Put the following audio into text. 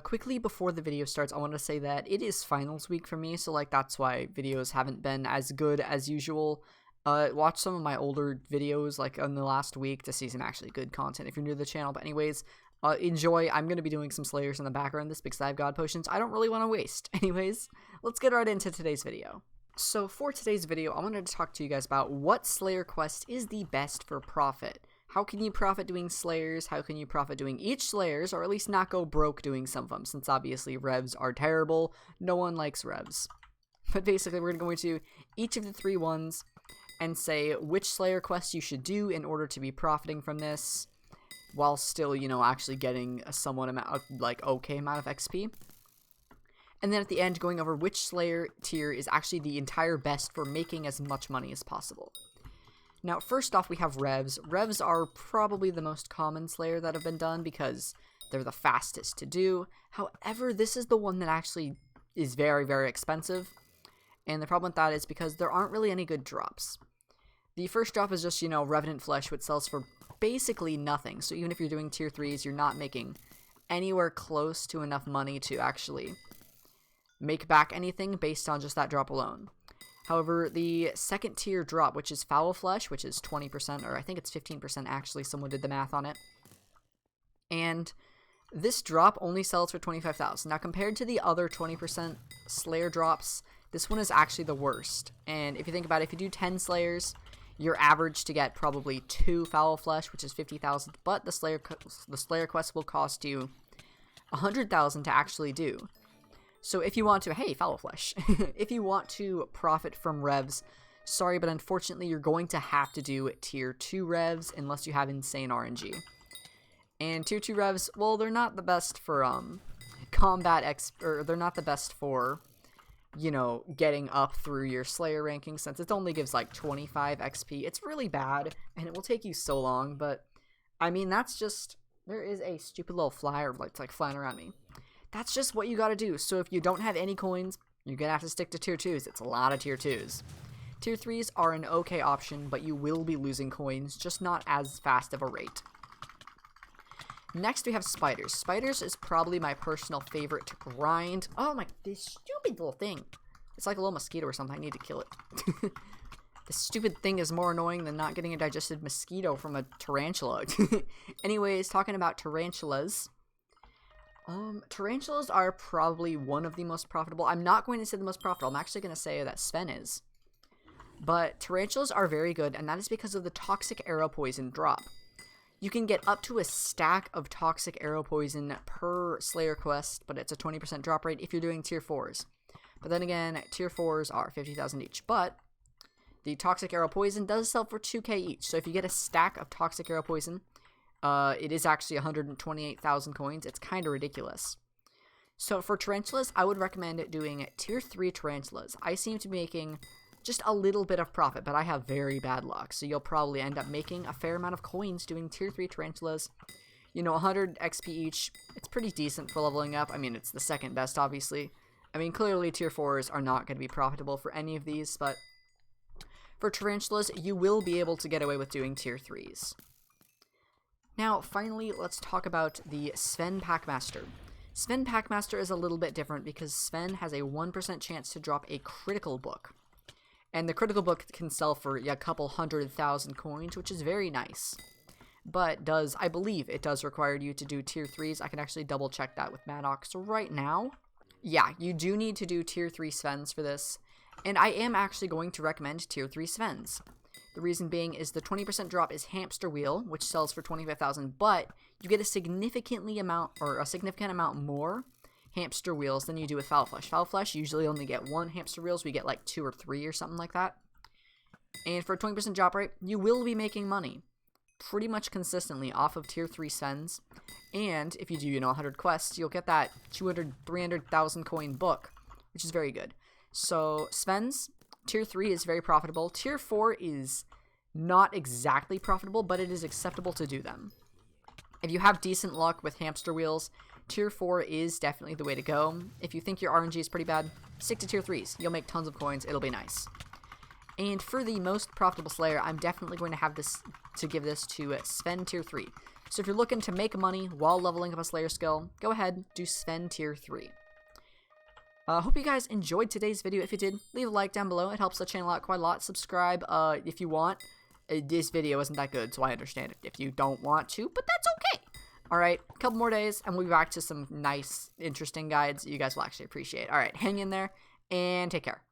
Quickly before the video starts, I want to say that it is finals week for me, so like that's why videos haven't been as good as usual. Watch some of my older videos like in the last week to see some actually good content if you're new to the channel. But anyways, enjoy. I'm going to be doing some Slayers in the background this because I have God Potions I don't really want to waste. Anyways, let's get right into today's video. So for today's video, I wanted to talk to you guys about what Slayer quest is the best for profit. How can you profit doing Slayers? How can you profit doing each Slayers, or at least not go broke doing some of them, since obviously Revs are terrible. No one likes Revs. But basically, we're going to go into each of the three ones and say which Slayer quest you should do in order to be profiting from this, while still, you know, actually getting a somewhat amount, like, okay amount of XP. And then at the end, going over which Slayer tier is actually the entire best for making as much money as possible. Now, first off, we have Revs. Revs are probably the most common Slayer that have been done because they're the fastest to do. However, this is the one that actually is very, very expensive. And the problem with that is because there aren't really any good drops. The first drop is just, you know, Revenant Flesh, which sells for basically nothing. So even if you're doing tier 3s, you're not making anywhere close to enough money to actually make back anything based on just that drop alone. However, the second tier drop, which is Foul Flesh, which is 20%, or I think it's 15% actually, someone did the math on it. And this drop only sells for 25,000. Now, compared to the other 20% Slayer drops, this one is actually the worst. And if you think about it, if you do 10 Slayers, you're average to get probably 2 Foul Flesh, which is 50,000, but the Slayer quest will cost you 100,000 to actually do. So if you want to, hey, Foul Flesh, if you want to profit from Revs, sorry, but unfortunately you're going to have to do tier 2 Revs unless you have insane RNG. And tier 2 Revs, well, they're not the best for they're not the best for, you know, getting up through your Slayer ranking, since it only gives like 25 XP. It's really bad, and it will take you so long, but I mean, that's just, there is a stupid little flyer that's like flying around me. That's just what you gotta do. So if you don't have any coins, you're gonna have to stick to tier 2s. It's a lot of tier 2s. Tier 3s are an okay option, but you will be losing coins, just not as fast of a rate. Next we have Spiders. Spiders is probably my personal favorite to grind. Oh my, this stupid little thing. It's like a little mosquito or something. I need to kill it. This stupid thing is more annoying than not getting a digested mosquito from a tarantula. Anyways, talking about tarantulas. Tarantulas are probably one of the most profitable. I'm not going to say the most profitable. I'm actually going to say that Sven is. But tarantulas are very good, and that is because of the toxic arrow poison drop. You can get up to a stack of toxic arrow poison per Slayer quest, but it's a 20% drop rate if you're doing tier 4s. But then again, tier 4s are 50,000 each. But the toxic arrow poison does sell for 2k each. So if you get a stack of toxic arrow poison, it is actually 128,000 coins. It's kind of ridiculous. So for tarantulas, I would recommend doing tier 3 tarantulas. I seem to be making just a little bit of profit, but I have very bad luck. So you'll probably end up making a fair amount of coins doing tier 3 tarantulas. You know, 100 XP each. It's pretty decent for leveling up. I mean, it's the second best, obviously. I mean, clearly tier 4s are not going to be profitable for any of these, but for tarantulas, you will be able to get away with doing tier 3s. Now, finally, let's talk about the Sven Packmaster. Sven Packmaster is a little bit different because Sven has a 1% chance to drop a critical book. And the critical book can sell for a couple 100,000 coins, which is very nice. But I believe it does require you to do tier 3s. I can actually double check that with Maddox right now. Yeah, you do need to do tier 3 Svens for this. And I am actually going to recommend tier 3 Svens. The reason being is the 20% drop is Hamster Wheel, which sells for 25,000, but you get a significant amount more Hamster Wheels than you do with Foul Flesh. Foul Flesh usually only get 1 Hamster Wheels, we get like 2 or 3 or something like that. And for a 20% drop rate, you will be making money pretty much consistently off of tier 3 Svens. And if you do, you know, 100 quests, you'll get that 300,000 coin book, which is very good. So Svens, tier 3 is very profitable. Tier 4 is not exactly profitable, but it is acceptable to do them. If you have decent luck with Hamster Wheels, tier 4 is definitely the way to go. If you think your RNG is pretty bad, stick to tier 3s. You'll make tons of coins. It'll be nice. And for the most profitable Slayer, I'm definitely going to give this to Sven tier 3. So if you're looking to make money while leveling up a Slayer skill, go ahead, do Sven tier 3. Hope you guys enjoyed today's video. If you did, leave a like down below. It helps the channel out quite a lot. Subscribe if you want. This video isn't that good, so I understand it if you don't want to, but that's okay. Alright, a couple more days, and we'll be back to some nice, interesting guides you guys will actually appreciate. Alright, hang in there, and take care.